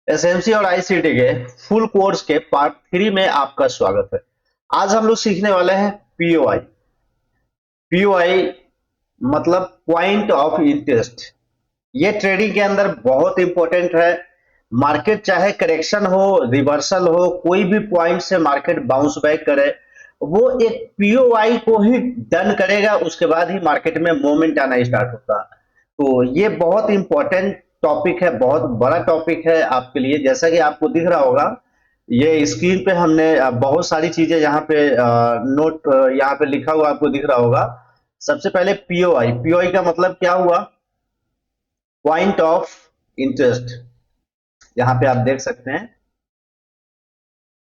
SMC और ICT के full course के पार्ट 3 में आपका स्वागत है। आज हम लोग सीखने वाले हैं पीओआई। पीओआई मतलब पॉइंट ऑफ इंटरेस्ट। ये ट्रेडिंग के अंदर बहुत इंपॉर्टेंट है। मार्केट चाहे करेक्शन हो, रिवर्सल हो, कोई भी पॉइंट से मार्केट बाउंस बैक करे, वो एक पीओआई को ही डन करेगा, उसके बाद ही मार्केट में मूवमेंट आना स्टार्ट होता है। तो ये बहुत इंपॉर्टेंट टॉपिक है, बहुत बड़ा टॉपिक है आपके लिए। जैसा कि आपको दिख रहा होगा, ये स्क्रीन पे हमने बहुत सारी चीजें यहाँ पे नोट यहाँ पे लिखा हुआ आपको दिख रहा होगा। सबसे पहले पीओआई। पीओआई का मतलब क्या हुआ? Point of interest. यहाँ पे आप देख सकते हैं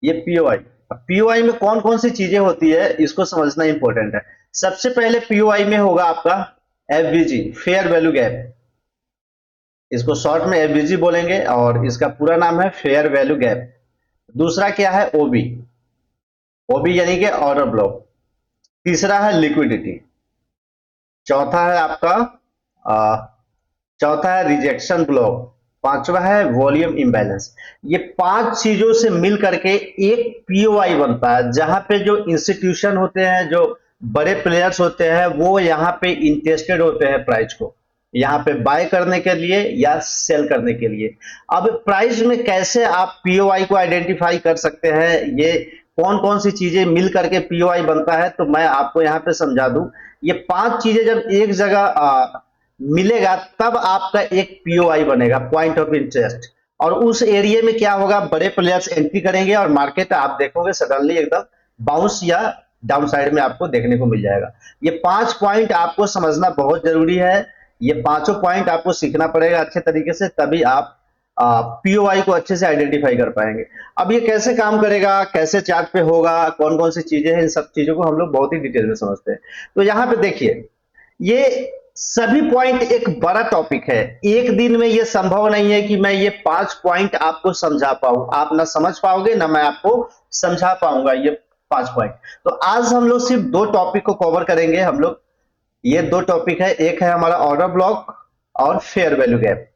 ये पीओआई। पीओआई में कौन कौन सी चीजें होती है इसको समझना इंपॉर्टेंट है। सबसे पहले पीओआई में होगा आपका एफवीजी, फेयर वैल्यू गैप। इसको शॉर्ट में एफवीजी बोलेंगे और इसका पूरा नाम है फेयर वैल्यू गैप। दूसरा क्या है? ओबी। ओबी यानी कि ऑर्डर ब्लॉक। तीसरा है लिक्विडिटी। चौथा है आपका चौथा है रिजेक्शन ब्लॉक। पांचवा है वॉल्यूम इम्बैलेंस। ये पांच चीजों से मिल करके एक पीओआई बनता है, जहां पे जो इंस्टीट्यूशन होते हैं, जो बड़े प्लेयर्स होते हैं, वो यहाँ पे इंटरेस्टेड होते हैं प्राइस को यहाँ पे बाय करने के लिए या सेल करने के लिए। अब प्राइस में कैसे आप पीओआई को आइडेंटिफाई कर सकते हैं, ये कौन कौन सी चीजें मिल करके पीओआई बनता है, तो मैं आपको यहाँ पे समझा दूं। ये पांच चीजें जब एक जगह मिलेगा तब आपका एक पीओआई बनेगा, पॉइंट ऑफ इंटरेस्ट। और उस एरिया में क्या होगा, बड़े प्लेयर्स एंट्री करेंगे और मार्केट आप देखोगे सडनली एकदम बाउंस या डाउन साइड में आपको देखने को मिल जाएगा। ये पांच पॉइंट आपको समझना बहुत जरूरी है। ये पांचों पॉइंट आपको सीखना पड़ेगा अच्छे तरीके से, तभी आप पीओआई को अच्छे से आइडेंटिफाई कर पाएंगे। अब ये कैसे काम करेगा, कैसे चार्ट पे होगा, कौन कौन सी चीजें हैं, इन सब चीजों को हम लोग बहुत ही डिटेल में समझते हैं। तो यहाँ पे देखिए, ये सभी पॉइंट एक बड़ा टॉपिक है। एक दिन में ये संभव नहीं है कि मैं ये पांच पॉइंट आपको समझा पाऊं। आप ना समझ पाओगे ना मैं आपको समझा पाऊंगा ये पांच पॉइंट। तो आज हम लोग सिर्फ दो टॉपिक को कवर करेंगे। हम लोग ये दो टॉपिक है, एक है हमारा ऑर्डर ब्लॉक और फेयर वैल्यू गैप।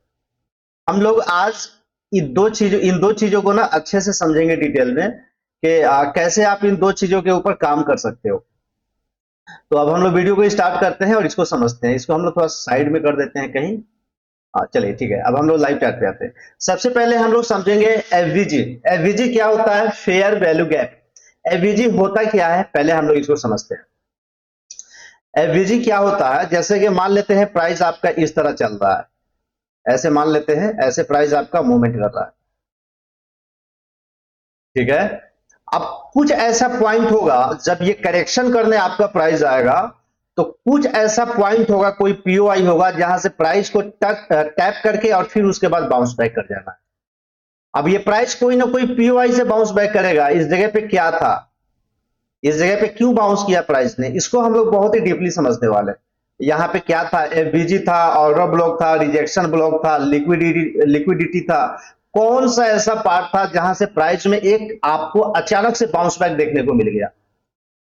हम लोग आज इन दो चीजों को ना अच्छे से समझेंगे डिटेल में कि कैसे आप इन दो चीजों के ऊपर काम कर सकते हो। तो अब हम लोग वीडियो को स्टार्ट करते हैं और इसको समझते हैं। इसको हम लोग थोड़ा साइड में कर देते हैं कहीं। हाँ चलिए ठीक है, अब हम लोग लाइव चार्ट पे आते हैं। सबसे पहले हम लोग समझेंगे एफवीजी। एफवीजी क्या होता है? Fair value gap. एफवीजी होता क्या है, पहले हम लोग इसको समझते हैं। एफवीजी क्या होता है? जैसे कि मान लेते हैं प्राइस आपका इस तरह चल रहा है, ऐसे मान लेते हैं, ऐसे प्राइस आपका मूवमेंट कर रहा है, ठीक है। अब कुछ ऐसा पॉइंट होगा जब ये करेक्शन करने आपका प्राइस आएगा, तो कुछ ऐसा पॉइंट होगा, कोई पीओआई होगा, जहां से प्राइस को टैप करके और फिर उसके बाद बाउंस बैक कर जाना है। अब ये प्राइस कोई ना कोई पीओआई से बाउंस बैक करेगा। इस जगह पे क्या था, इस जगह पे क्यों बाउंस किया प्राइस ने, इसको हम लोग बहुत ही डीपली समझने वाले हैं। यहाँ पे क्या था? एफवीजी था, ऑर्डर ब्लॉक था, रिजेक्शन ब्लॉक था, लिक्विडिटी था। कौन सा ऐसा पार्ट था जहां से प्राइस में एक आपको अचानक से बाउंस बैक देखने को मिल गया?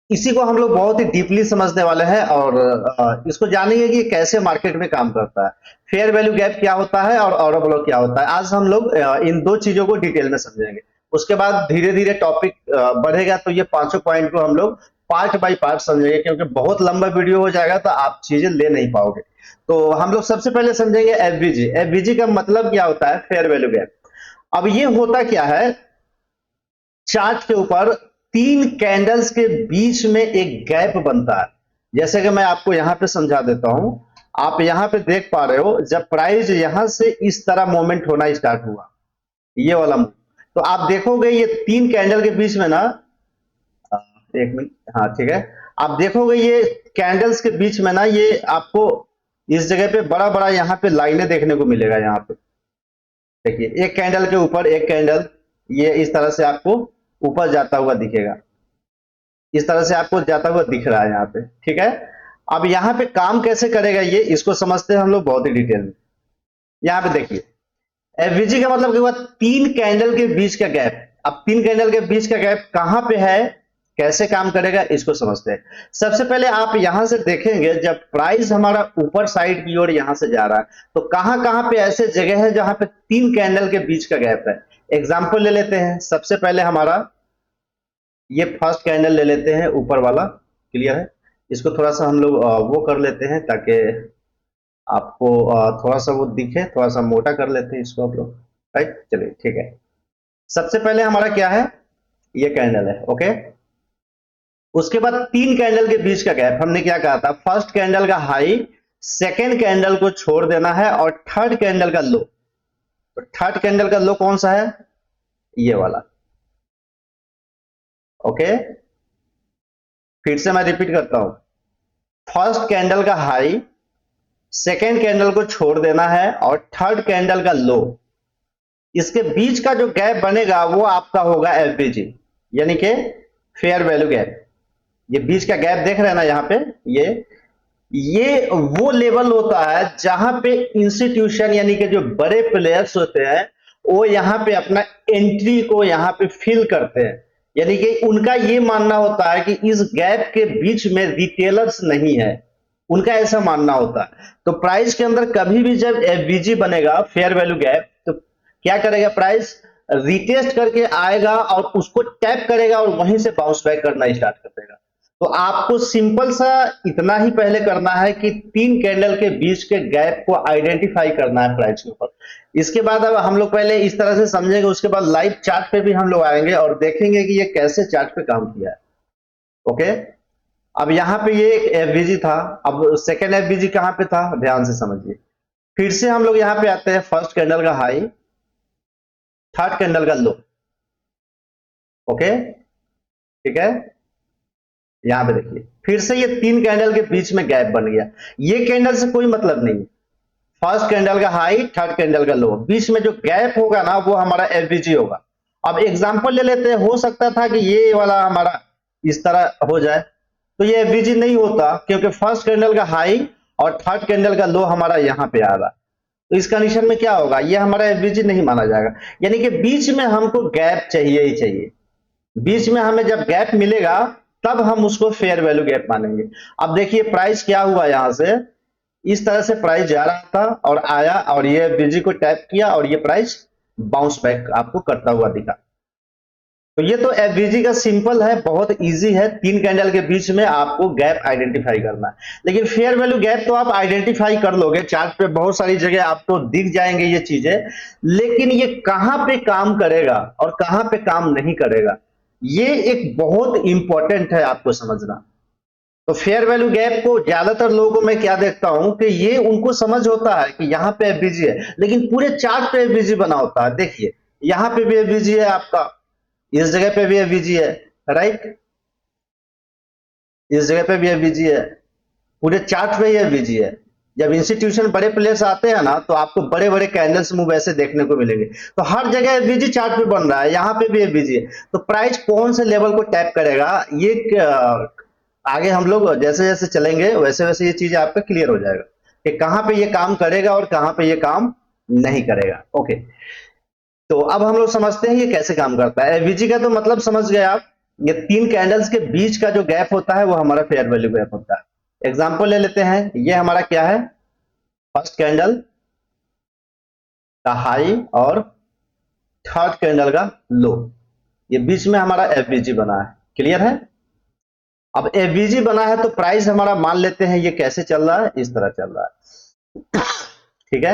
इसी को हम लोग बहुत ही डीपली समझने वाले हैं और इसको जानेंगे कि कैसे मार्केट में काम करता है, फेयर वैल्यू गैप क्या होता है और ऑर्डर ब्लॉक क्या होता है। आज हम लोग इन दो चीजों को डिटेल में समझेंगे। उसके बाद धीरे धीरे टॉपिक बढ़ेगा, तो ये पांचों पॉइंट को हम लोग पार्ट बाय पार्ट समझेंगे, क्योंकि बहुत लंबा वीडियो हो जाएगा तो आप चीजें ले नहीं पाओगे। तो हम लोग सबसे पहले समझेंगे एफवीजी। एफवीजी का मतलब क्या होता है? Fair value gap. अब ये होता क्या है? चार्ट के ऊपर तीन कैंडल्स के बीच में एक गैप बनता है। जैसे कि मैं आपको यहां पे समझा देता हूं। आप यहां पे देख पा रहे हो, जब प्राइस यहां से इस तरह मूवमेंट होना स्टार्ट हुआ, ये वाला मूव, तो आप देखोगे ये तीन कैंडल के बीच में ना, एक मिनट, हाँ ठीक है, आप देखोगे ये कैंडल्स के बीच में ना, ये आपको इस जगह पे बड़ा बड़ा यहाँ पे लाइनें देखने को मिलेगा। यहाँ पे देखिए, एक कैंडल के ऊपर एक कैंडल, ये इस तरह से आपको ऊपर जाता हुआ दिखेगा, इस तरह से आपको जाता हुआ दिख रहा है यहाँ पे, ठीक है। अब यहाँ पे काम कैसे करेगा ये, इसको समझते हैं हम लोग बहुत ही डिटेल में। यहाँ पे देखिए, एफवीजी का मतलब क्या हुआ? तीन कैंडल के बीच का गैप। अब तीन कैंडल के बीच का गैप कहां पे है, कैसे काम करेगा, इसको समझते हैं। सबसे पहले आप यहां से देखेंगे, जब प्राइस हमारा ऊपर साइड की ओर यहां से जा रहा है, तो कहां कहां पे ऐसे जगह है जहां पे तीन कैंडल के बीच का गैप है। एग्जाम्पल ले लेते हैं। सबसे पहले हमारा ये फर्स्ट कैंडल ले लेते हैं, ऊपर वाला, क्लियर है। इसको थोड़ा सा हम लोग वो कर लेते हैं ताकि आपको थोड़ा सा वो दिखे, थोड़ा सा मोटा कर लेते हैं इसको आप लोग, राइट। चलिए ठीक है, सबसे पहले हमारा क्या है, ये कैंडल है, ओके। उसके बाद तीन कैंडल के बीच का गैप, हमने क्या कहा था, फर्स्ट कैंडल का हाई सेकेंड कैंडल को छोड़ देना है और थर्ड कैंडल का लो। तो थर्ड कैंडल का लो कौन सा है, ये वाला, ओके। फिर से मैं रिपीट करता हूं, फर्स्ट कैंडल का हाई सेकेंड कैंडल को छोड़ देना है और थर्ड कैंडल का लो, इसके बीच का जो गैप बनेगा वो आपका होगा एफबीजी, यानी कि फेयर वैल्यू गैप। ये बीच का गैप देख रहे हैं ना यहाँ पे, ये वो लेवल होता है जहां पे इंस्टीट्यूशन यानी कि जो बड़े प्लेयर्स होते हैं वो यहाँ पे अपना एंट्री को यहाँ पे फिल करते हैं, यानी कि उनका ये मानना होता है कि इस गैप के बीच में रिटेलर्स नहीं है, उनका ऐसा मानना होता है। तो प्राइस के अंदर कभी भी जब एफवीजी बनेगा, फेयर वैल्यू गैप, तो क्या करेगा, प्राइस रिटेस्ट करके आएगा और उसको टैप करेगा और वहीं से बाउंस बैक करना स्टार्ट कर देगा। तो आपको सिंपल सा इतना ही पहले करना है कि तीन कैंडल के बीच के गैप को आइडेंटिफाई करना है प्राइस के ऊपर। इसके बाद अब हम लोग पहले इस तरह से समझेंगे, उसके बाद लाइव चार्ट पे भी हम लोग आएंगे और देखेंगे कि ये कैसे चार्ट पे काम किया है, ओके। अब यहाँ पे ये एक एफबीजी था, अब सेकेंड एफबीजी कहां पे था, ध्यान से समझिए। फिर से हम लोग यहाँ पे आते हैं, फर्स्ट कैंडल का हाई थर्ड कैंडल का लो, ओके, ठीक है। यहां पे देखिए फिर से ये तीन कैंडल के बीच में गैप बन गया, ये कैंडल से कोई मतलब नहीं, फर्स्ट कैंडल का हाई थर्ड कैंडल का लो, बीच में जो गैप होगा ना वो हमारा एफबीजी होगा। अब एग्जांपल ले लेते हैं, हो सकता था कि ये वाला हमारा इस तरह हो जाए, तो ये एफबीजी नहीं होता क्योंकि फर्स्ट कैंडल का हाई और थर्ड कैंडल का लो हमारा यहां पे आ रहा। तो इस कंडीशन में क्या होगा, ये हमारा एफबीजी नहीं माना जाएगा, यानी कि बीच में हमको गैप चाहिए ही चाहिए। बीच में हमें जब गैप मिलेगा तब हम उसको फेयर वैल्यू गैप मानेंगे। अब देखिए प्राइस क्या हुआ, यहां से इस तरह से प्राइस जा रहा था और आया और ये एफबीजी को टैप किया और ये प्राइस बाउंस बैक आपको करता हुआ दिखा। तो ये तो एफबीजी का सिंपल है, बहुत इजी है, तीन कैंडल के बीच में आपको गैप आइडेंटिफाई करना है। लेकिन फेयर वैल्यू गैप तो आप आइडेंटिफाई कर लोगे, चार्ट पे बहुत सारी जगह आपको दिख जाएंगे ये चीजें, लेकिन ये कहां पे काम करेगा और कहां पे काम नहीं करेगा, ये एक बहुत इंपॉर्टेंट है आपको समझना। तो फेयर वैल्यू गैप को ज्यादातर लोगों को मैं क्या देखता हूं कि ये उनको समझ होता है कि यहां पे एफबीजी है, लेकिन पूरे चार्ट पे एफबीजी बना होता है। देखिए यहां पे भी एफबीजी है आपका, इस जगह पे भी एफबीजी है, राइट, इस जगह पे भी एफबीजी है, पूरे चार्ट पे ही एफबीजी है। जब इंस्टीट्यूशन बड़े प्लेयर्स आते हैं ना तो आपको बड़े बड़े कैंडल्स मूव ऐसे देखने को मिलेंगे। तो हर जगह एफबीजी चार्ट पे बन रहा है, यहाँ पे भी एफबीजी है। तो प्राइस कौन से लेवल को टैप करेगा, ये आगे हम लोग जैसे जैसे चलेंगे वैसे वैसे ये चीज आपका क्लियर हो जाएगा कि कहां पे ये काम करेगा और कहां पे ये काम नहीं करेगा, ओके। तो अब हम लोग समझते हैं ये कैसे काम करता है। एफबीजी का तो मतलब समझ गए आप, ये तीन कैंडल्स के बीच का जो गैप होता है वो हमारा फेयर वैल्यू गैप होता है। एग्जांपल ले लेते हैं, ये हमारा क्या है, फर्स्ट कैंडल का हाई और थर्ड कैंडल का लो, ये बीच में हमारा एफबीजी बना है, क्लियर है। अब एफबीजी बना है तो प्राइस हमारा मान लेते हैं ये कैसे चल रहा है, इस तरह चल रहा है, ठीक है।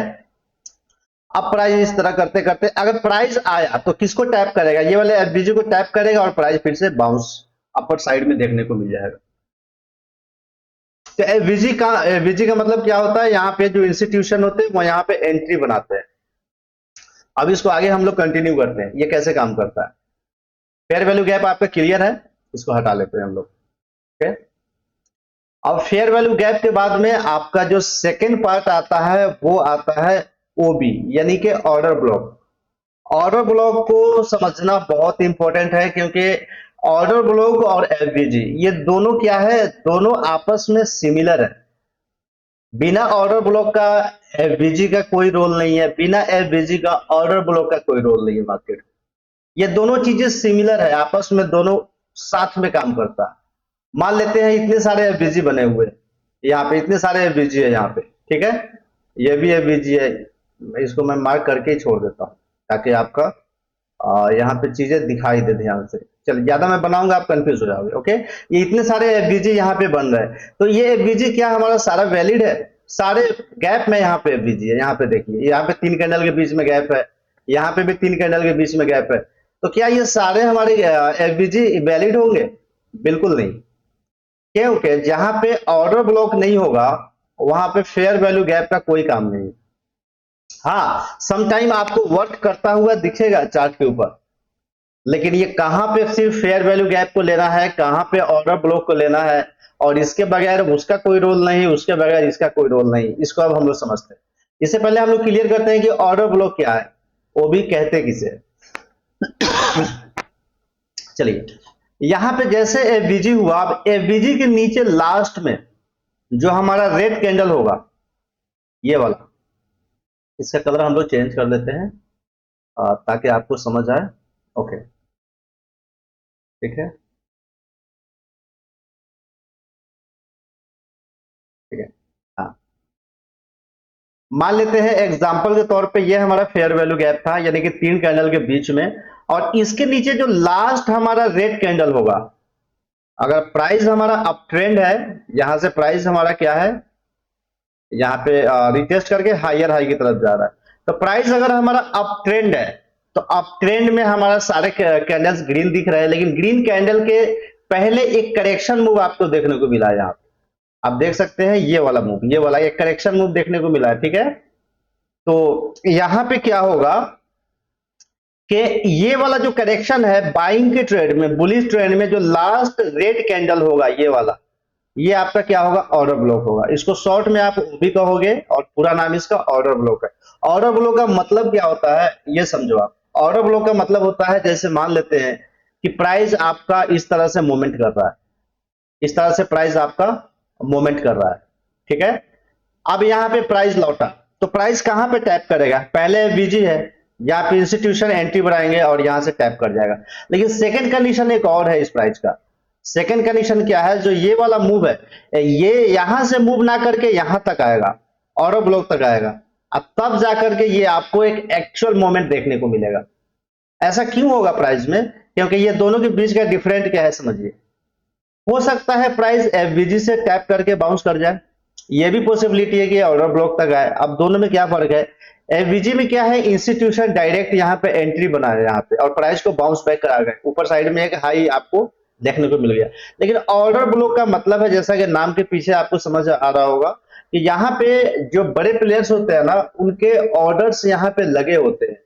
अब प्राइस इस तरह करते करते अगर प्राइस आया तो किसको टैप करेगा, ये वाले एफबीजी को टैप करेगा और प्राइस फिर से बाउंस अपर साइड में देखने को मिल जाएगा। तो एफबीजी का मतलब क्या होता है, यहाँ पे जो इंस्टीट्यूशन होते हैं वो यहाँ पे एंट्री बनाते हैं। अब इसको आगे हम लोग कंटिन्यू करते हैं, ये कैसे काम करता है। फेयर वैल्यू गैप आपका क्लियर है, इसको हटा लेते हैं हम लोग, ठीक है। अब फेयर वैल्यू गैप के बाद में आपका जो सेकेंड पार्ट आता है वो आता है ओबी, यानी कि ऑर्डर ब्लॉक। ऑर्डर ब्लॉक को समझना बहुत इंपॉर्टेंट है क्योंकि ऑर्डर ब्लॉक और एफबीजी ये दोनों क्या है, दोनों आपस में सिमिलर है। बिना ऑर्डर ब्लॉक का एफबीजी का कोई रोल नहीं है, बिना एफबीजी का ऑर्डर ब्लॉक का कोई रोल नहीं है मार्केट। ये दोनों चीजें सिमिलर है, आपस में दोनों साथ में काम करता है। मान लेते हैं इतने सारे एफबीजी बने हुए, यहाँ पे इतने सारे एफबीजी है यहाँ पे, ठीक है, ये भी एफबीजी है, इसको मैं मार्क करके ही छोड़ देता हूँ ताकि आपका यहाँ पे चीजें दिखाई दे ध्यान से। चल ज्यादा मैं बनाऊंगा आप कंफ्यूज हो जाओगे। ओके, ये इतने सारे एफबीजी यहाँ पे बन रहे हैं, तो ये एफबीजी क्या हमारा सारा वैलिड है? सारे गैप में यहाँ पे एफबीजी है। यहाँ पे देखिए, यहाँ पे 3 कैंडल के बीच में गैप है, यहाँ पे भी 3 कैंडल के बीच में गैप है। तो क्या ये सारे हमारे एफबीजी वैलिड होंगे? बिल्कुल नहीं। क्योंकि जहां पे ऑर्डर ब्लॉक नहीं होगा वहां पे फेयर वैल्यू गैप का कोई काम नहीं। हाँ, समटाइम आपको वर्क करता हुआ दिखेगा चार्ट के ऊपर, लेकिन ये कहां पे सिर्फ फेयर वैल्यू गैप को लेना है, कहां पे ऑर्डर ब्लॉक को लेना है, और इसके बगैर उसका कोई रोल नहीं, उसके बगैर इसका कोई रोल नहीं। इसको अब हम लोग समझते हैं। इससे पहले हम लोग क्लियर करते हैं कि ऑर्डर ब्लॉक क्या है, वो भी कहते किसे। चलिए, यहां पे जैसे एफबीजी हुआ, अब एफबीजी के नीचे लास्ट में जो हमारा रेड कैंडल होगा, ये वाला, इसका कलर हम लोग चेंज कर देते हैं ताकि आपको समझ आए। ओके, ठीक है, ठीक है। हाँ, मान लेते हैं एग्जांपल के तौर पे ये हमारा फेयर वैल्यू गैप था, यानी कि 3 कैंडल के बीच में, और इसके नीचे जो लास्ट हमारा रेड कैंडल होगा, अगर प्राइस हमारा अप ट्रेंड है, यहां से प्राइस हमारा क्या है, यहाँ पे रिटेस्ट करके हायर हाई की तरफ जा रहा है, तो प्राइस अगर हमारा अप ट्रेंड है, तो अप ट्रेंड में हमारा सारे कैंडल्स ग्रीन दिख रहे हैं, लेकिन ग्रीन कैंडल के पहले एक करेक्शन मूव आपको देखने को मिला है। यहाँ पे आप देख सकते हैं ये वाला मूव, ये वाला एक करेक्शन मूव देखने को मिला है, ठीक है। तो यहाँ पे क्या होगा कि ये वाला जो करेक्शन है बाइंग के ट्रेड में, बुलिश ट्रेड में, जो लास्ट रेड कैंडल होगा ये वाला, ये आपका क्या होगा, ऑर्डर ब्लॉक होगा। इसको शॉर्ट में आप ओबी कहोगे और पूरा नाम इसका ऑर्डर ब्लॉक है। ऑर्डर ब्लॉक का मतलब क्या होता है ये समझो आप। ऑर्डर ब्लॉक का मतलब होता है, जैसे मान लेते हैं कि प्राइस आपका इस तरह से मूवमेंट कर रहा है, इस तरह से प्राइस आपका मूवमेंट कर रहा है, ठीक है। अब यहाँ पे प्राइस लौटा, तो प्राइस कहां पे टैप करेगा, पहले बीजी है, यहाँ पे इंस्टीट्यूशन एंट्री बढ़ाएंगे और यहां से टैप कर जाएगा। लेकिन सेकंड कंडीशन एक और है इस प्राइस का। सेकंड कंडीशन क्या है, जो ये वाला मूव है, ये यहां से मूव ना करके यहां तक आएगा, ऑर्डर ब्लॉक तक आएगा, अब तब जाकर के ये आपको एक एक्चुअल मोमेंट देखने को मिलेगा। ऐसा क्यों होगा प्राइस में, क्योंकि ये दोनों के बीच का डिफरेंट क्या है समझिए। हो सकता है प्राइस एफबीजी से टैप करके बाउंस कर जाए, ये भी पॉसिबिलिटी है कि ऑर्डर ब्लॉक तक आए। अब दोनों में क्या फर्क है, एफबीजी में क्या है, इंस्टीट्यूशन डायरेक्ट यहाँ पे एंट्री बनाया यहाँ पे और प्राइस को बाउंस बैक करा गए, ऊपर साइड में एक हाई आपको देखने को मिल गया। लेकिन ऑर्डर ब्लॉक का मतलब है, जैसा कि नाम के पीछे आपको समझ आ रहा होगा, कि यहाँ पे जो बड़े प्लेयर्स होते हैं ना, उनके ऑर्डर्स यहाँ पे लगे होते हैं,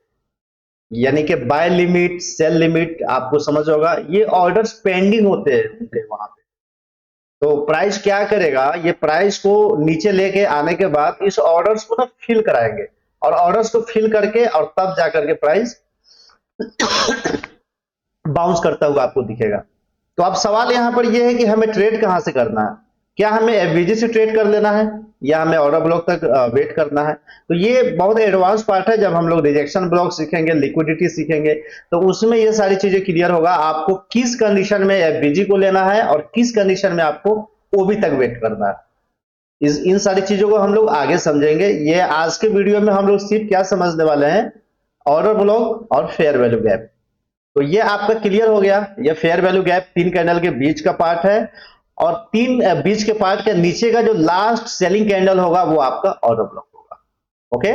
यानी कि बाय लिमिट, सेल लिमिट, आपको समझ होगा, ये ऑर्डर्स पेंडिंग होते हैं उनके वहां पे। तो प्राइस क्या करेगा, ये प्राइस को नीचे लेके आने के बाद इस ऑर्डर्स को ना फिल कराएंगे, और ऑर्डर्स को फिल करके और तब जाकर के प्राइस बाउंस करता हुआ आपको दिखेगा। तो अब सवाल यहां पर यह है कि हमें ट्रेड कहां से करना है, क्या हमें एफबीजी से ट्रेड कर लेना है या हमें ऑर्डर ब्लॉक तक वेट करना है। तो ये बहुत एडवांस पार्ट है, जब हम लोग रिजेक्शन ब्लॉक सीखेंगे, लिक्विडिटी सीखेंगे, तो उसमें ये सारी चीजें क्लियर होगा आपको किस कंडीशन में एफबीजी को लेना है और किस कंडीशन में आपको ओबी तक वेट करना है। इन सारी चीजों को हम लोग आगे समझेंगे। ये आज के वीडियो में हम लोग सिर्फ क्या समझने वाले हैं, ऑर्डर ब्लॉक और फेयर वैल्यू गैप। तो ये आपका क्लियर हो गया, ये फेयर वैल्यू गैप 3 कैंडल के बीच का पार्ट है, और 3 बीच के पार्ट के नीचे का जो लास्ट सेलिंग कैंडल होगा वो आपका ऑर्डर ब्लॉक होगा। ओके,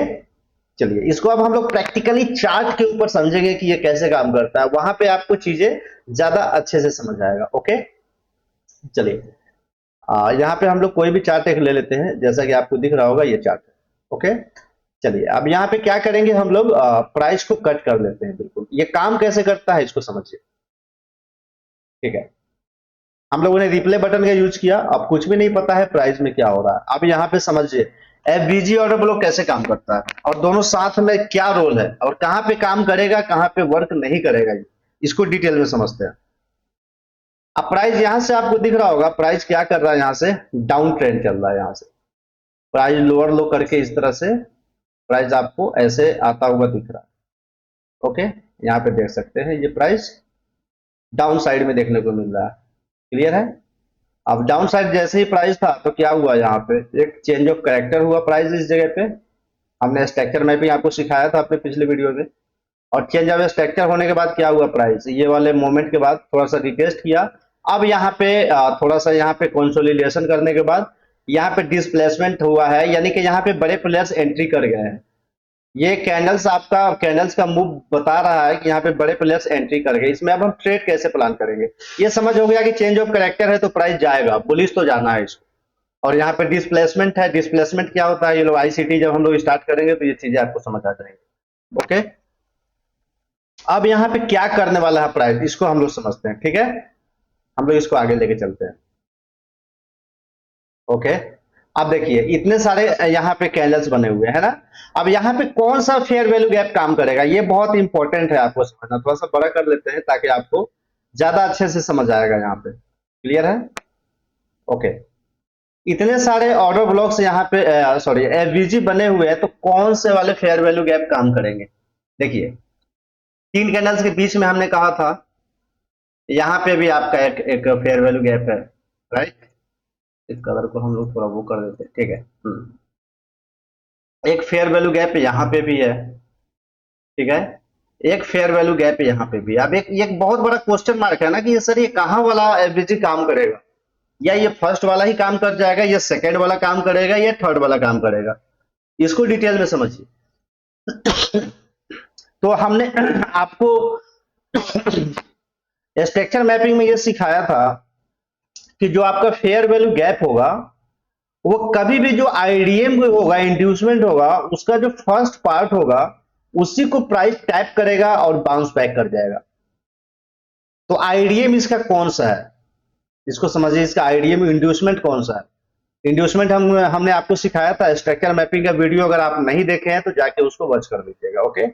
चलिए इसको अब हम लोग प्रैक्टिकली चार्ट के ऊपर समझेंगे कि ये कैसे काम करता है, वहां पे आपको चीजें ज्यादा अच्छे से समझ आएगा। ओके, चलिए यहाँ पे हम लोग कोई भी चार्ट एक ले लेते हैं, जैसा कि आपको दिख रहा होगा ये चार्ट है। ओके, चलिए अब यहाँ पे क्या करेंगे हम लोग, प्राइस को कट कर लेते हैं। बिल्कुल, ये काम कैसे करता है इसको समझिए, ठीक है। हम लोगों ने रिप्ले बटन का यूज किया, अब कुछ भी नहीं पता है प्राइस में क्या हो रहा है। अब यहाँ पे समझिए एफबीजी ऑर्डर ब्लॉक कैसे काम करता है, और दोनों साथ में क्या रोल है, और कहां पे काम करेगा, कहां पे वर्क नहीं करेगा, इसको डिटेल में समझते हैं। अब प्राइस यहां से आपको दिख रहा होगा, प्राइस क्या कर रहा है, यहां से डाउन ट्रेंड चल रहा है, यहां से प्राइस लोअर लो करके इस तरह से प्राइस आपको ऐसे आता हुआ दिख रहा है। ओके, यहाँ पे देख सकते हैं ये प्राइस डाउन साइड में देखने को मिल रहा है, क्लियर है। अब डाउन साइड जैसे ही प्राइस था तो क्या हुआ, यहाँ पे एक चेंज ऑफ कैरेक्टर हुआ प्राइस इस जगह पे। हमने स्ट्रक्चर मैपिंग आपको सिखाया था अपने पिछले वीडियो में, और चेंज ऑफ स्ट्रक्चर होने के बाद क्या हुआ, प्राइस ये वाले मोमेंट के बाद थोड़ा सा रिटेस्ट किया। अब यहाँ पे थोड़ा सा यहाँ पे कंसोलिडेशन करने के बाद यहाँ पे डिस्प्लेसमेंट हुआ है, यानी कि यहाँ पे बड़े प्लेयर्स एंट्री कर गए हैं। ये कैंडल्स आपका कैंडल्स का मूव बता रहा है कि यहाँ पे बड़े प्लेयर्स एंट्री कर गए। इसमें अब हम ट्रेड कैसे प्लान करेंगे, ये समझ हो गया कि चेंज ऑफ कैरेक्टर है तो प्राइस जाएगा, बुलिश तो जाना है इसको। और यहाँ पे डिस्प्लेसमेंट है, डिस्प्लेसमेंट क्या होता है, ये लोग आईसीटी जब हम लोग स्टार्ट करेंगे तो ये चीजें आपको समझ आ जाएंगी। ओके, अब यहाँ पे क्या करने वाला है प्राइस, इसको हम लोग समझते हैं। ठीक है, हम लोग इसको आगे लेके चलते हैं। ओके, अब देखिए इतने सारे यहाँ पे कैंडल्स बने हुए हैं ना। अब यहाँ पे कौन सा फेयर वैल्यू गैप काम करेगा, ये बहुत इंपॉर्टेंट है आपको समझना। थोड़ा सा बड़ा कर लेते हैं ताकि आपको ज्यादा अच्छे से समझ आएगा। यहाँ पे क्लियर है। ओके, इतने सारे ऑर्डर ब्लॉक्स यहाँ पे सॉरी एफवीजी बने हुए हैं, तो कौन से वाले फेयर वैल्यू गैप काम करेंगे। देखिए तीन कैंडल्स के बीच में हमने कहा था यहाँ पे भी आपका एक फेयर वैल्यू गैप है, राइट। इस कलर को हम लोग थोड़ा वो कर देते हैं, ठीक है। एक फेयर वैल्यू गैप यहाँ पे भी है, ठीक है। एक फेयर वैल्यू गैप यहाँ पे भी। अब एक बहुत बड़ा क्वेश्चन मार्क है ना कि ये सर ये कहाँ वाला एफवीजी काम करेगा, या ये फर्स्ट वाला ही काम कर जाएगा, या सेकंड वाला काम करेगा, या थर्ड वाला काम करेगा। इसको डिटेल में समझिए। तो हमने आपको स्ट्रक्चर मैपिंग में ये सिखाया था कि जो आपका फेयर वैल्यू गैप होगा वो कभी भी जो आईडीएम होगा, इंड्यूसमेंट होगा, उसका जो फर्स्ट पार्ट होगा उसी को प्राइस टैप करेगा और बाउंस बैक कर जाएगा। तो आईडीएम इसका कौन सा है, इसको समझिए। इसका आईडीएम इंड्यूसमेंट कौन सा है। इंड्यूसमेंट हमने आपको सिखाया था, स्ट्रक्चर मैपिंग का वीडियो अगर आप नहीं देखे हैं तो जाके उसको वॉच कर लीजिएगा। ओके,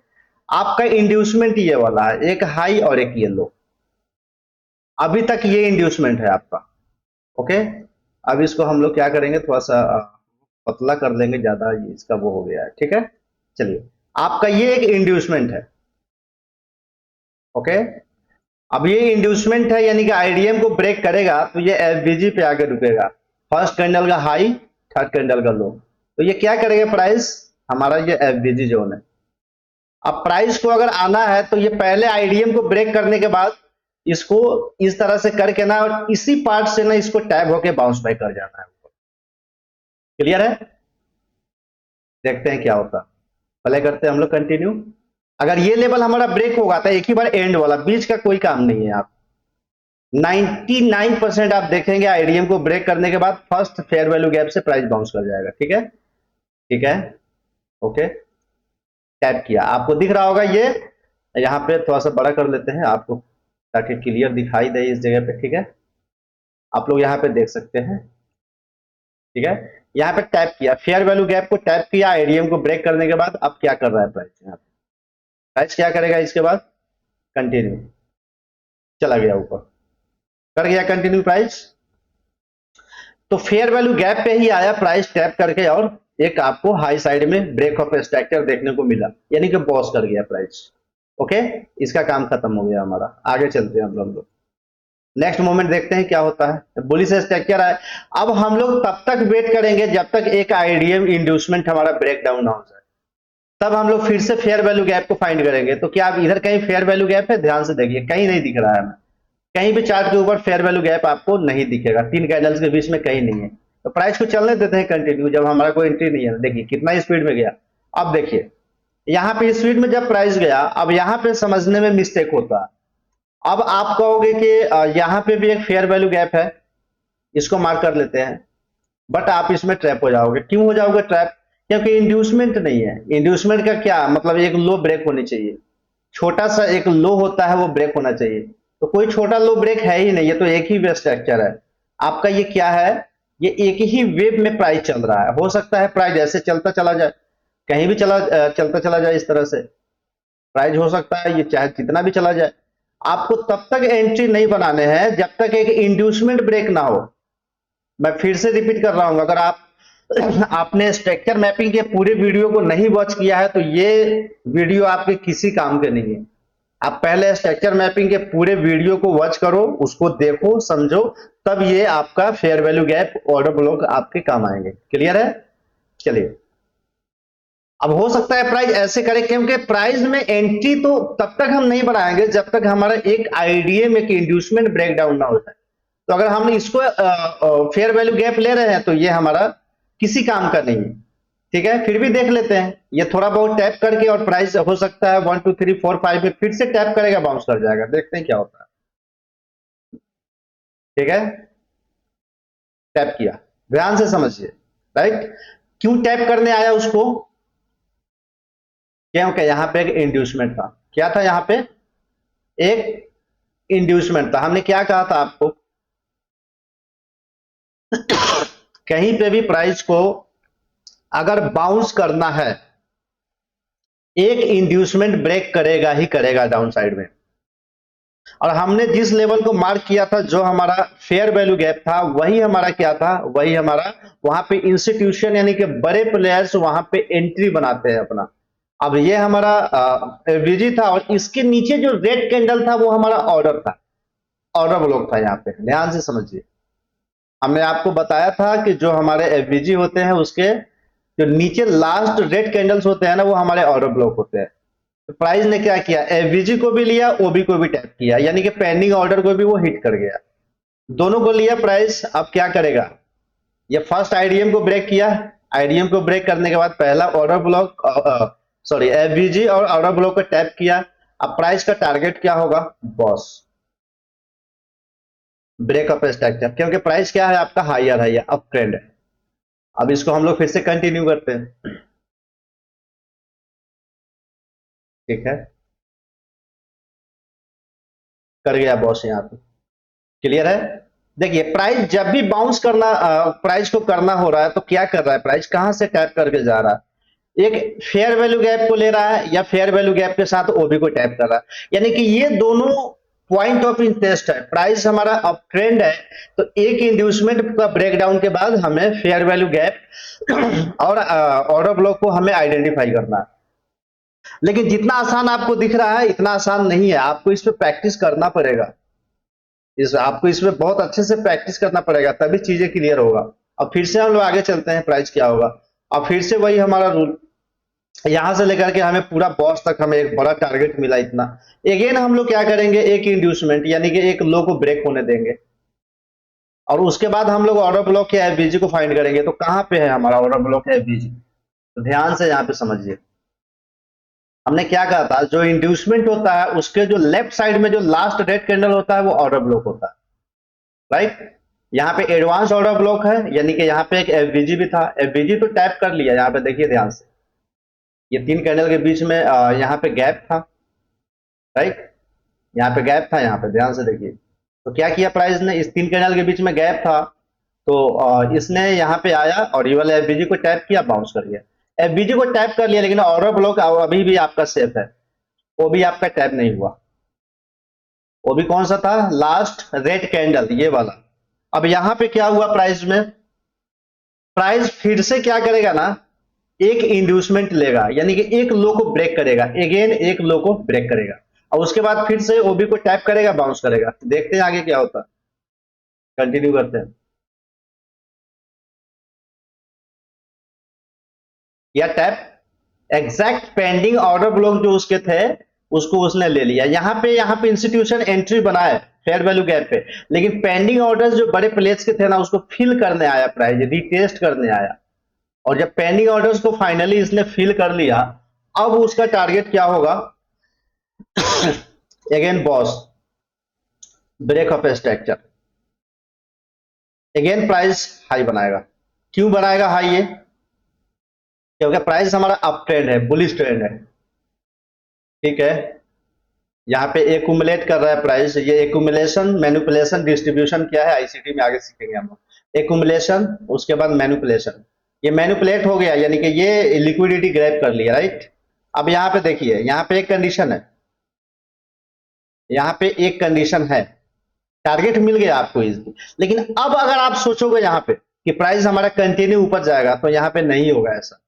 आपका इंड्यूसमेंट ये वाला है, एक हाई और एक येलो। अभी तक ये इंड्यूसमेंट है आपका। ओके, अब इसको हम लोग क्या करेंगे, थोड़ा सा पतला कर लेंगे, ज्यादा इसका वो हो गया है। ठीक है, चलिए आपका ये एक इंड्यूसमेंट है। ओके, अब ये इंड्यूसमेंट है यानी कि आईडीएम को ब्रेक करेगा तो ये एफवीजी पे आके रुकेगा। फर्स्ट कैंडल का हाई, थर्ड कैंडल का लो, तो ये क्या करेगा प्राइस, हमारा ये एफवीजी जोन है। अब प्राइस को अगर आना है तो ये पहले आईडीएम को ब्रेक करने के बाद इसको इस तरह से करके ना, और इसी पार्ट से ना इसको टैप होके बाउंस बैक कर जाना है। क्लियर है, देखते हैं क्या होता। पहले करते हैं हम लोग कंटिन्यू। अगर ये लेवल हमारा ब्रेक होगा तो एक ही बार एंड वाला, बीच का कोई काम नहीं है। आप 99% आप देखेंगे आईडीएम को ब्रेक करने के बाद फर्स्ट फेयर वैल्यू गैप से प्राइस बाउंस कर जाएगा। ठीक है, ठीक है। ओके, टैप किया, आपको दिख रहा होगा ये। यहाँ पे थोड़ा सा बड़ा कर लेते हैं आपको ताकि क्लियर दिखाई दे इस जगह पे। ठीक है, आप लोग यहाँ पे देख सकते हैं। ठीक है, यहाँ पे टैप किया, फेयर वैल्यू गैप को टैप किया आईडीएम को ब्रेक करने के बाद। अब क्या कर रहा है प्राइस, यहाँ पे प्राइस क्या करेगा, इसके बाद कंटिन्यू, चला गया ऊपर, कर गया कंटिन्यू प्राइस। तो फेयर वैल्यू गैप पे ही आया प्राइस टैप करके, और एक आपको हाई साइड में ब्रेक ऑफ स्ट्रक्चर देखने को मिला, यानी कि बॉस कर गया प्राइस। ओके, इसका काम खत्म हो गया हमारा। आगे चलते हैं हम लोग, नेक्स्ट मोमेंट देखते हैं क्या होता है। बुलिश स्ट्रक्चर है। अब हम लोग तब तक वेट करेंगे जब तक एक आईडीएम इंड्यूसमेंट हमारा ब्रेक डाउन ना हो जाए, तब हम लोग फिर से फेयर वैल्यू गैप को फाइंड करेंगे। तो क्या आप इधर कहीं फेयर वैल्यू गैप है, ध्यान से देखिए, कहीं नहीं दिख रहा है हमें, कहीं भी चार्ट के ऊपर फेयर वैल्यू गैप आपको नहीं दिखेगा, तीन कैंडल्स के बीच में कहीं नहीं है। तो प्राइस को चलने देते हैं कंटिन्यू, जब हमारा कोई एंट्री नहीं है। देखिए कितना स्पीड में गया। अब देखिए यहाँ पे स्पीड में जब प्राइस गया, अब यहाँ पे समझने में मिस्टेक होता है। अब आप कहोगे कि यहाँ पे भी एक फेयर वैल्यू गैप है, इसको मार्क कर लेते हैं, बट आप इसमें ट्रैप हो जाओगे। क्यों हो जाओगे ट्रैप, क्योंकि इंड्यूसमेंट नहीं है। इंड्यूसमेंट का क्या मतलब, एक लो ब्रेक होनी चाहिए, छोटा सा एक लो होता है वो ब्रेक होना चाहिए। तो कोई छोटा लो ब्रेक है ही नहीं, ये तो एक ही वेव स्ट्रक्चर है आपका। ये क्या है, ये एक ही वेव में प्राइस चल रहा है। हो सकता है प्राइस ऐसे चलता चला जाए, कहीं भी चलता चला जाए, इस तरह से प्राइस हो सकता है, ये चाहे जितना भी चला जाए। आपको तब तक एंट्री नहीं बनाने हैं जब तक एक इंड्यूसमेंट ब्रेक ना हो। मैं फिर से रिपीट कर रहा हूं, अगर आपने स्ट्रक्चर मैपिंग के पूरे वीडियो को नहीं वॉच किया है तो ये वीडियो आपके किसी काम के नहीं है। आप पहले स्ट्रक्चर मैपिंग के पूरे वीडियो को वॉच करो, उसको देखो, समझो, तब ये आपका fair value gap order block आपके काम आएंगे। क्लियर है, चलिए अब हो सकता है प्राइस ऐसे करे, क्योंकि प्राइस में एंट्री तो तब तक हम नहीं बनाएंगे जब तक हमारा एक आईडीए में इंड्यूसमेंट ब्रेकडाउन ना हो जाए। तो अगर हम इसको फेयर वैल्यू गैप ले रहे हैं तो ये हमारा किसी काम का नहीं है। ठीक है, फिर भी देख लेते हैं, ये थोड़ा बहुत टैप करके और प्राइस हो सकता है 1 2 3 4 5 में फिर से टैप करेगा, बाउंस कर जाएगा, देखते हैं क्या होता है। ठीक है, टैप किया, ध्यान से समझिए, राइट। क्यों टैप करने आया उसको? क्योंकि यहां पे एक इंड्यूसमेंट था। क्या था यहां पे? एक इंड्यूसमेंट था। हमने क्या कहा था आपको? कहीं पे भी प्राइस को अगर बाउंस करना है, एक इंड्यूसमेंट ब्रेक करेगा ही करेगा डाउन साइड में। और हमने जिस लेवल को मार्क किया था, जो हमारा फेयर वैल्यू गैप था, वही हमारा क्या था? वही हमारा, वहां पे इंस्टीट्यूशन यानी कि बड़े प्लेयर्स वहां पे एंट्री बनाते हैं अपना। अब ये हमारा एवरेजी था, और इसके नीचे जो रेड कैंडल था वो हमारा ऑर्डर था, ऑर्डर ब्लॉक था। यहाँ पे ध्यान से समझिए, हमने आपको बताया था कि जो हमारे एवरेजी होते हैं उसके जो नीचे लास्ट रेड कैंडल्स होते हैं ना, वो हमारे ऑर्डर ब्लॉक होते हैं। तो प्राइस ने क्या किया? एवरेजी को भी लिया, ओबी को भी टैप किया, यानी कि पेंडिंग ऑर्डर को भी वो हिट कर गया। दोनों को लिया प्राइस। अब क्या करेगा? ये फर्स्ट आईडीएम को ब्रेक किया, आईडीएम को ब्रेक करने के बाद पहला ऑर्डर ब्लॉक, सॉरी एवरेजी और ऑर्डर ब्लॉक को टैप किया। अब प्राइस का टारगेट क्या होगा बॉस? ब्रेकअप स्ट्रक्चर, क्योंकि प्राइस क्या है आपका? हायर है, अप ट्रेंड है। अब इसको हम लोग फिर से कंटिन्यू करते हैं। ठीक है, कर गया बॉस यहाँ पे, क्लियर है। देखिए प्राइस जब भी बाउंस करना, प्राइस को करना हो रहा है तो क्या कर रहा है? प्राइस कहां से टैप करके जा रहा है? एक फेयर वैल्यू गैप को ले रहा है, या फेयर वैल्यू गैप के साथ ओबी को टैप कर रहा है। यानी कि ये दोनों पॉइंट ऑफ इंटरेस्ट है। प्राइस हमारा अप ट्रेंड है, तो एक इंड्यूसमेंट का ब्रेकडाउन के बाद हमें फेयर वैल्यू गैप और ऑर्डर ब्लॉक को हमें आइडेंटिफाई करना है। लेकिन जितना आसान आपको दिख रहा है इतना आसान नहीं है, आपको इस पे प्रैक्टिस करना पड़ेगा। आपको इसमें बहुत अच्छे से प्रैक्टिस करना पड़ेगा, तभी चीजें क्लियर होगा। अब फिर से हम लोग आगे चलते हैं, प्राइस क्या होगा। अब फिर से वही हमारा रूल, यहां से लेकर के हमें पूरा बॉस तक हमें एक बड़ा टारगेट मिला इतना। अगेन हम लोग क्या करेंगे? एक इंड्यूसमेंट यानी कि एक लो को ब्रेक होने देंगे, और उसके बाद हम लोग ऑर्डर ब्लॉक या एफबीजी को फाइंड करेंगे। तो कहां पे है हमारा ऑर्डर ब्लॉक या एफबीजी? तो ध्यान से यहाँ पे समझिए, हमने क्या कहा था? जो इंड्यूसमेंट होता है उसके जो लेफ्ट साइड में जो लास्ट रेड कैंडल होता है वो ऑर्डर ब्लॉक होता है, राइट। यहाँ पे एडवांस ऑर्डर ब्लॉक है, यानी कि यहाँ पे एक एफबीजी भी था। एफबीजी तो टैप कर लिया, यहाँ पे देखिए ध्यान से, ये तीन कैंडल के बीच में यहाँ पे गैप था, राइट। यहाँ पे गैप था, यहाँ पे ध्यान से देखिए। तो क्या किया प्राइस ने? इस तीन कैंडल के बीच में गैप था, तो इसने यहाँ पे आया और ये वाला एफबीजी को टैप किया, बाउंस कर गया। एफबीजी को टैप कर लिया, लेकिन ऑर्डर ब्लॉक अभी भी आपका सेफ है, वो भी आपका टैप नहीं हुआ। वो भी कौन सा था? लास्ट रेड कैंडल, ये वाला। अब यहां पे क्या हुआ प्राइस में? प्राइस फिर से क्या करेगा ना, एक इंड्यूसमेंट लेगा, यानी कि एक लो को ब्रेक करेगा, अगेन एक लो को ब्रेक करेगा, और उसके बाद फिर से ओबी को टैप करेगा, बाउंस करेगा। देखते हैं आगे क्या होता है, कंटिन्यू करते हैं। या tap exact pending order block जो उसके थे उसको उसने ले लिया। यहाँ पे इंस्टीट्यूशन एंट्री बनाए फेयर वैल्यू गैप पे, लेकिन पेंडिंग ऑर्डर्स जो बड़े प्लेस के थे ना उसको फिल करने आया, प्राइस रिटेस्ट करने आया। और जब पेंडिंग ऑर्डर्स को फाइनली इसने फिल कर लिया, अब उसका टारगेट क्या होगा? Again boss, break of structure, again price high बनाएगा। क्यों बनाएगा हाई? ये क्योंकि प्राइस हमारा अप ट्रेंड है, बुलिश ट्रेंड है, ठीक है। यहाँ पे एक्यूमुलेट कर रहा है प्राइस। ये एक्यूमुलेशन, मैनिपुलेशन, डिस्ट्रीब्यूशन क्या है आईसीटी में आगे सीखेंगे हम लोग। एक्यूमुलेशन, उसके बाद मैनिपुलेशन। ये मैनिपुलेट हो गया, यानी कि ये लिक्विडिटी ग्रैब कर लिया, राइट। अब यहाँ पे देखिए, यहाँ पे एक कंडीशन है, यहाँ पे एक कंडीशन है, टारगेट मिल गया आपको इजी। लेकिन अब अगर आप सोचोगे यहाँ पे कि प्राइस हमारा कंटिन्यू ऊपर जाएगा, तो यहाँ पे नहीं होगा ऐसा,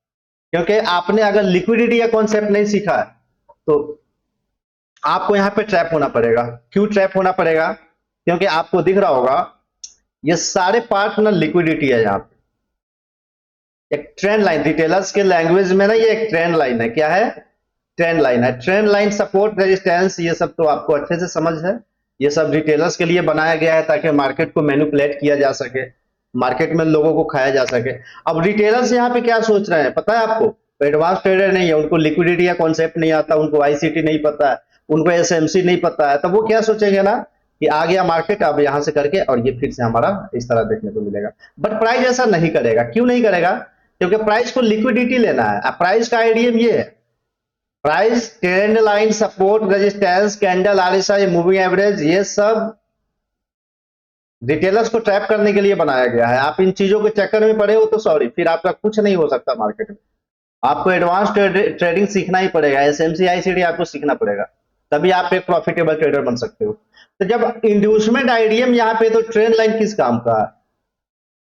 क्योंकि आपने अगर लिक्विडिटी या कॉन्सेप्ट नहीं सीखा है तो आपको यहाँ पे ट्रैप होना पड़ेगा। क्यों ट्रैप होना पड़ेगा? क्योंकि आपको दिख रहा होगा ये सारे पार्ट ना लिक्विडिटी है यहाँ पे, एक ट्रेंड लाइन, रिटेलर्स के लैंग्वेज में ना ये एक ट्रेंड लाइन है। क्या है? ट्रेंड लाइन है। ट्रेंड लाइन, सपोर्ट, रेजिस्टेंस, ये सब तो आपको अच्छे से समझ है। ये सब रिटेलर्स के लिए बनाया गया है ताकि मार्केट को मैनिपुलेट किया जा सके, मार्केट में लोगों को खाया जा सके। अब रिटेलर्स यहाँ पे क्या सोच रहे हैं पता है आपको? एडवांस ट्रेडर नहीं है, उनको लिक्विडिटी का कॉन्सेप्ट नहीं आता, उनको आईसीटी नहीं पता है, उनको एसएमसी नहीं पता है, तो वो क्या सोचेंगे ना कि आ गया मार्केट, अब यहां से करके और ये फिर से हमारा इस तरह देखने को मिलेगा। बट प्राइस ऐसा नहीं करेगा। क्यों नहीं करेगा? क्योंकि प्राइस को लिक्विडिटी लेना है। अब प्राइस का आइडिया ये है, price, trend line, support, resistance, candle, RSI, moving average, ये सब रिटेलर्स को ट्रैप करने के लिए बनाया गया है। आप इन चीजों के चक्कर में पड़े हो तो सॉरी, फिर आपका कुछ नहीं हो सकता मार्केट में। आपको एडवांस ट्रेडिंग सीखना ही पड़ेगा, एसएमसी आईसीडी आपको सीखना पड़ेगा, तभी आप एक प्रॉफिटेबल ट्रेडर बन सकते हो। तो जब इंड्यूसमेंट आइडियम यहाँ पे, तो ट्रेंड लाइन किस काम का है?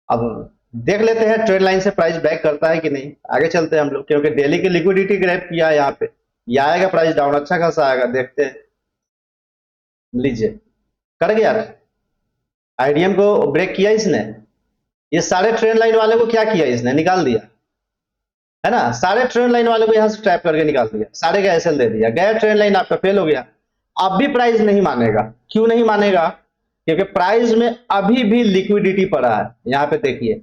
अब देख लेते हैं ट्रेंड लाइन से प्राइस बैक करता है कि नहीं। आगे चलते हैं हम लोग, क्योंकि डेली की लिक्विडिटी ग्रैब किया है यहाँ पे, ये आएगा प्राइस डाउन, अच्छा खासा आएगा, देखते हैं। लीजिए, कर गया, आइडियम को ब्रेक किया इसने। ये सारे ट्रेंड लाइन वाले को क्या किया इसने? निकाल दिया, है ना। सारे ट्रेंड लाइन वाले को यहां से ट्रैप करके निकाल दिया, सारे का एसएल दे दिया, गया ट्रेंड लाइन आपका फेल हो गया। अब भी प्राइस नहीं मानेगा। क्यों नहीं मानेगा? क्योंकि प्राइस में अभी भी लिक्विडिटी पड़ा है। यहां पे देखिए,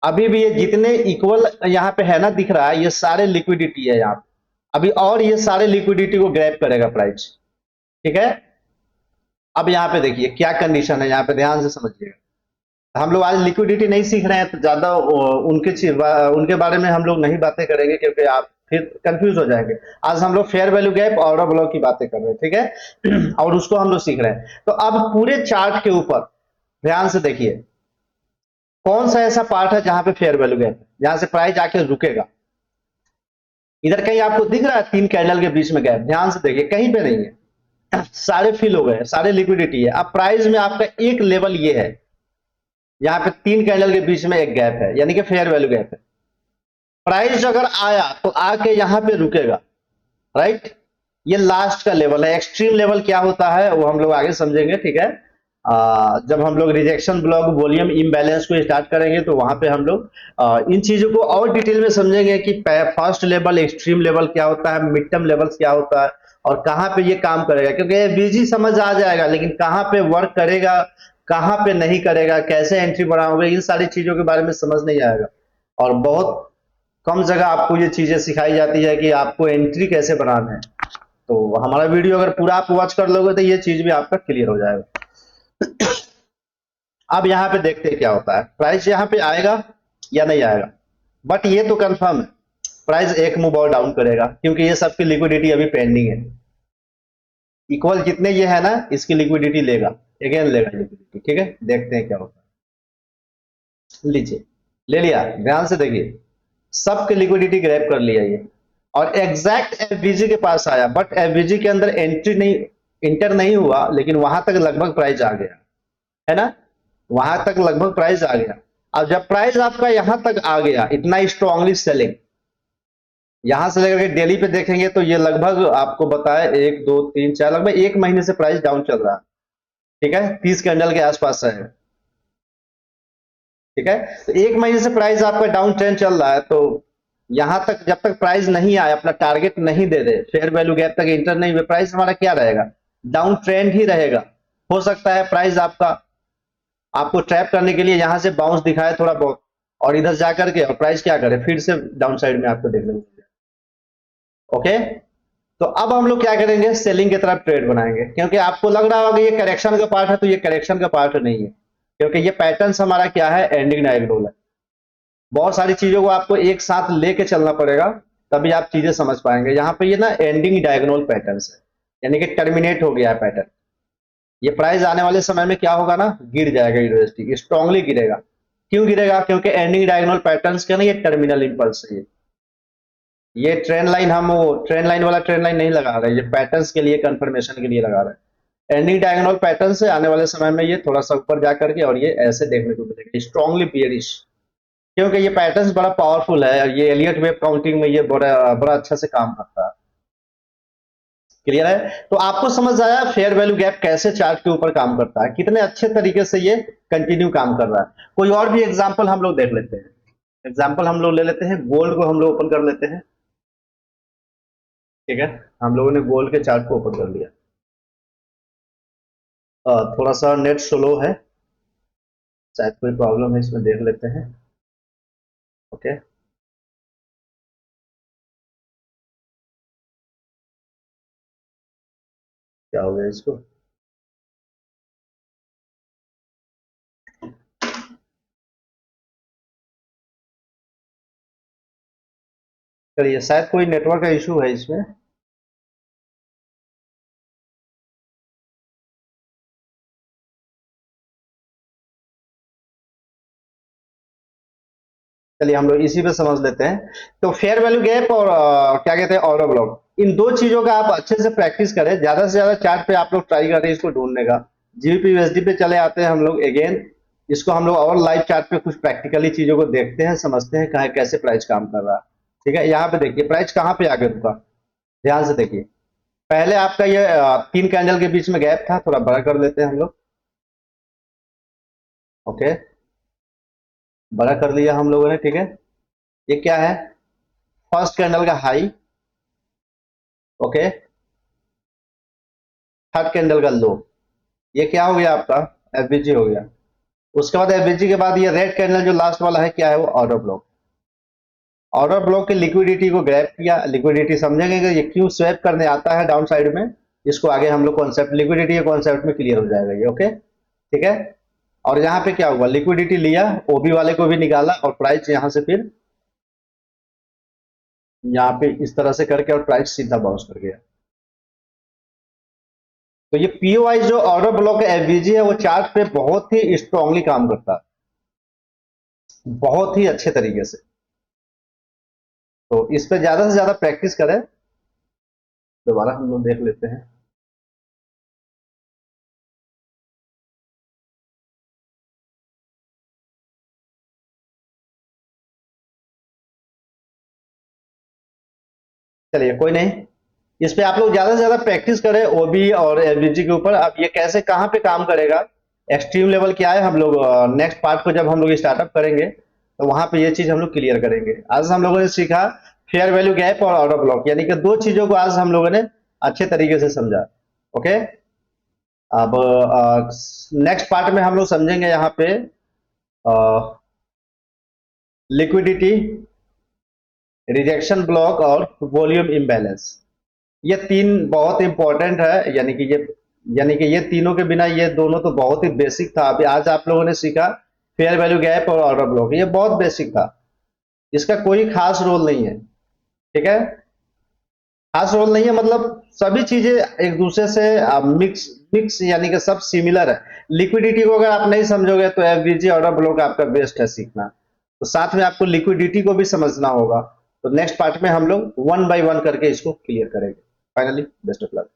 अभी भी ये जितने इक्वल यहाँ पे है ना दिख रहा है, ये सारे लिक्विडिटी है यहाँ पे अभी, और ये सारे लिक्विडिटी को ग्रैब करेगा प्राइस, ठीक है। अब यहाँ पे देखिए क्या कंडीशन है, यहाँ पे ध्यान से समझिएगा। हम लोग आज लिक्विडिटी नहीं सीख रहे हैं तो ज्यादा उनके बारे में हम लोग नहीं बातें करेंगे, क्योंकि आप फिर कंफ्यूज हो जाएंगे। आज हम लोग fair value gap, order block की बातें कर रहे हैं, ठीक है और उसको हम लोग सीख रहे हैं। तो अब पूरे चार्ट के ऊपर ध्यान से देखिए, कौन सा ऐसा पार्ट है जहां पे फेयर वैल्यू गैप है, जहां से प्राइस आके रुकेगा। इधर कहीं आपको दिख रहा है 3 कैंडल के बीच में गैप? ध्यान से देखिए, कहीं पे नहीं है, सारे फिल हो गए, सारे लिक्विडिटी है। अब प्राइस में आपका एक लेवल ये है, यहाँ पे 3 कैंडल के बीच में एक गैप है, यानी कि फेयर वैल्यू गैप है। प्राइस अगर आया तो आके यहां पे रुकेगा, राइट। ये लास्ट का लेवल है। एक्सट्रीम लेवल क्या होता है वो हम लोग आगे समझेंगे, ठीक है। जब हम लोग रिजेक्शन ब्लॉक, वॉल्यूम इम्बैलेंस को स्टार्ट करेंगे तो वहां पे हम लोग इन चीजों को और डिटेल में समझेंगे कि फर्स्ट लेवल, एक्सट्रीम लेवल क्या होता है, मिड टर्म लेवल्स क्या होता है, और कहां पे ये काम करेगा। क्योंकि बीजी समझ आ जाएगा, लेकिन कहां पे वर्क करेगा, कहां पे नहीं करेगा, कैसे एंट्री बढ़ाओगे, इन सारी चीजों के बारे में समझ नहीं आएगा। और बहुत कम जगह आपको ये चीजें सिखाई जाती है कि आपको एंट्री कैसे बनाना है। तो हमारा वीडियो अगर पूरा आप वॉच कर लोगे तो ये चीज भी आपका क्लियर हो जाएगा। अब यहां पे देखते हैं क्या होता है, प्राइस यहां पे आएगा या नहीं आएगा। बट ये तो कंफर्म है, प्राइस एक मूव और डाउन करेगा, क्योंकि ये सबकी लिक्विडिटी अभी पेंडिंग है। इक्वल जितने ये है ना, इसकी लिक्विडिटी लेगा, अगेन लेगा लिक्विडिटी, ठीक है। देखते हैं क्या होता है। लीजिए, ले लिया, ध्यान से देखिए, सबके लिक्विडिटी ग्रैब कर लिया ये, और एग्जैक्ट एफवीजी के पास आया। बट एफवीजी के अंदर इंटर नहीं हुआ, लेकिन वहां तक लगभग प्राइस आ गया, है ना, वहां तक लगभग प्राइस आ गया। अब जब प्राइस आपका यहां तक आ गया, इतना स्ट्रांगली सेलिंग, यहां से लेकर के डेली पे देखेंगे तो ये लगभग आपको बताए 1 2 3 4 लगभग 1 महीने से प्राइस डाउन चल रहा है, ठीक है। 30 कैंडल के आसपास है, ठीक है। तो 1 महीने से प्राइस आपका डाउन ट्रेंड चल रहा है। तो यहां तक जब तक प्राइस नहीं आया, अपना टारगेट नहीं दे दे, फेयर वैल्यू गैप तक इंटर नहीं हुए, प्राइस हमारा क्या रहेगा? डाउन ट्रेंड ही रहेगा। हो सकता है प्राइस आपको ट्रैप करने के लिए यहां से बाउंस दिखाए थोड़ा बहुत, और इधर जाकर के और प्राइस क्या करे, फिर से डाउन साइड में आपको देखने को मिलेगा। ओके, तो अब हम लोग क्या करेंगे, सेलिंग की तरफ ट्रेड बनाएंगे। क्योंकि आपको लग रहा होगा ये करेक्शन का पार्ट है, तो ये करेक्शन का पार्ट नहीं है, क्योंकि ये पैटर्न हमारा क्या है, एंडिंग डायगोनल है। बहुत सारी चीजों को आपको एक साथ लेके चलना पड़ेगा, तभी आप चीजें समझ पाएंगे। यहाँ पे ये ना एंडिंग डायगोनल पैटर्न है, यानी कि टर्मिनेट हो गया है पैटर्न। ये प्राइस आने वाले समय में क्या होगा ना, गिर जाएगा, यूनिवर्सिटी स्ट्रांगली गिरेगा। क्यों गिरेगा? क्योंकि एंडिंग डायगोनल पैटर्न्स के ना ये टर्मिनल इंपल्स है। ये ट्रेंड लाइन, हम वो ट्रेंड लाइन वाला ट्रेंड लाइन नहीं लगा रहे, ये पैटर्न्स के लिए, कंफर्मेशन के लिए लगा रहे हैं। एंडिंग डायगोनल पैटर्न से आने वाले समय में ये थोड़ा सा ऊपर जाकर के, और ये ऐसे देखने को मिलेगा स्ट्रांगली बियरिश, क्योंकि ये पैटर्न बड़ा पावरफुल है। ये एलियट वेव काउंटिंग में ये बड़ा अच्छा से काम करता है। क्लियर है? तो आपको समझ आया फेयर वैल्यू गैप कैसे चार्ट के ऊपर काम करता है, कितने अच्छे तरीके से ये कंटिन्यू काम कर रहा है। कोई और भी एग्जांपल हम लोग देख लेते हैं। एग्जाम्पल हम लोग ले लेते हैं, गोल्ड को हम लोग ओपन कर लेते हैं। ठीक है, हम लोगों ने गोल्ड के चार्ट को ओपन कर लिया। थोड़ा सा नेट स्लो है, शायद कोई प्रॉब्लम है इसमें, देख लेते हैं। ओके, क्या हो गया इसको? चलिए, शायद कोई नेटवर्क का इशू है इसमें। चलिए हम लोग इसी पे समझ लेते हैं। तो फेयर वैल्यू गैप और क्या कहते हैं, ऑर्डर ब्लॉक, इन दो चीजों का आप अच्छे से प्रैक्टिस करें। ज्यादा से ज्यादा चार्ट पे आप लोग ट्राई करें इसको ढूंढने का। जीबीपी यूएसडी पे चले आते हैं हम लोग अगेन। इसको हम लोग और लाइव चार्ट पे कुछ प्रैक्टिकली चीजों को देखते हैं, समझते हैं कहाँ कैसे प्राइस काम कर रहा है। ठीक है, यहाँ पे देखिए प्राइस कहाँ पे आगे रुका, ध्यान से देखिए। पहले आपका ये 3 कैंडल के बीच में गैप था, थोड़ा बड़ा कर लेते हैं हम लोग। ओके, बड़ा कर लिया हम लोगों ने। ठीक है, ये क्या है, फर्स्ट कैंडल का हाई। ओके, थर्ड कैंडल का लो। ये क्या हो गया आपका, एफबीजी हो गया। उसके बाद एफबीजी के बाद ये रेड कैंडल जो लास्ट वाला है, क्या है वो, ऑर्डर ब्लॉक। ऑर्डर ब्लॉक की लिक्विडिटी को ग्रैब किया। लिक्विडिटी समझेंगे कि ये क्यों स्वैप करने आता है डाउन साइड में, इसको आगे हम लोग कॉन्सेप्ट, लिक्विडिटी के कॉन्सेप्ट में क्लियर हो जाएगा ये। ओके, ठीक है। और यहाँ पे क्या हुआ, लिक्विडिटी लिया, ओबी वाले को भी निकाला, और प्राइस यहाँ से फिर यहाँ पे इस तरह से करके और प्राइस सीधा बाउंस कर गया। तो ये पीओआई जो ऑर्डर ब्लॉक एफबीजी है, वो चार्ट पे बहुत ही स्ट्रांगली काम करता है, बहुत ही अच्छे तरीके से। तो इस पे ज्यादा से ज्यादा प्रैक्टिस करें। दोबारा हम लोग देख लेते हैं। चलिए कोई नहीं, इस पे आप लोग ज्यादा से ज्यादा प्रैक्टिस करें ओबी और एफबीजी के ऊपर। अब ये कैसे कहाँ पे काम करेगा, एक्सट्रीम लेवल क्या है, हम लोग नेक्स्ट पार्ट को जब हम लोग स्टार्टअप करेंगे तो वहां पे ये चीज हम लोग क्लियर करेंगे। आज हम लोगों ने सीखा फेयर वैल्यू गैप और ऑर्डर ब्लॉक, यानी कि दो चीजों को आज हम लोगों ने अच्छे तरीके से समझा। ओके, अब नेक्स्ट पार्ट में हम लोग समझेंगे यहाँ पे लिक्विडिटी, रिजेक्शन ब्लॉक और वॉल्यूम इम्बैलेंस। ये तीन बहुत इंपॉर्टेंट है, यानी कि ये तीनों के बिना ये दोनों तो बहुत ही बेसिक था। अभी आज आप लोगों ने सीखा फेयर वैल्यू गैप और ऑर्डर ब्लॉक, ये बहुत बेसिक था, इसका कोई खास रोल नहीं है। ठीक है, खास रोल नहीं है मतलब सभी चीजें एक दूसरे से मिक्स मिक्स यानी कि सब सिमिलर है। लिक्विडिटी को अगर आप नहीं समझोगे तो एफबीजी ऑर्डर ब्लॉक आपका बेस्ट है सीखना। तो साथ में आपको लिक्विडिटी को भी समझना होगा। तो नेक्स्ट पार्ट में हम लोग वन बाय वन करके इसको क्लियर करेंगे। Finally best of luck.